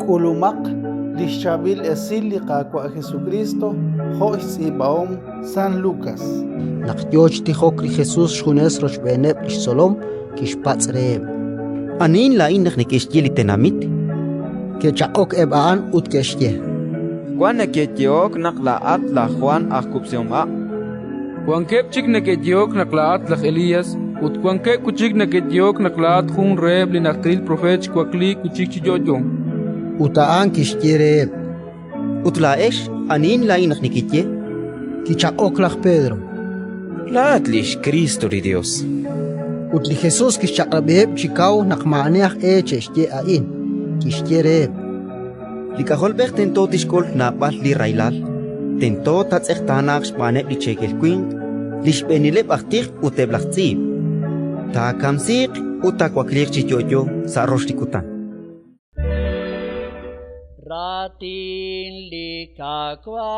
kulumak lixchabil esili qaqua Jesucristo jo tz'iibahom San Lucas. Naqyoch tijok ri Jesús xjunes rochb'eeneb xtzolom kixpatz reheb. Anihin laa'in neke'xye tenamit. Kichaq'ok eb'aan ut kixye. Jwan neke'yehok naq Laa'at la Jwan kub'sihomha. Wankeb chik neke'yehok naq Laa'at la Elías, ut Wankeb kuchik neke'yehok naq Laa'at jun reheb li najteril propeet xkwakli kuchik chiyoyo. Utaan kixye reheb. Ut laa'ex anihin laa'in neke'yehye. Kichaq'ok laj Pedro. Laa'at lix Cristo ri Dios. Ut li Jesús kixchaq'rab'iheb chikaw naq maa'ani xye laa'in. Kixye reheb. Likajolbej tento tixk'ul naab'al li raylal. Tento taatz'eqtaanaaq xb'aaneb li chekelkwin, li xb'eenileb ajtij uteblaj tz'iib. Ta kamsiq uta kwakliq chiyoyo sa rox tikutan. Ratin likakwa.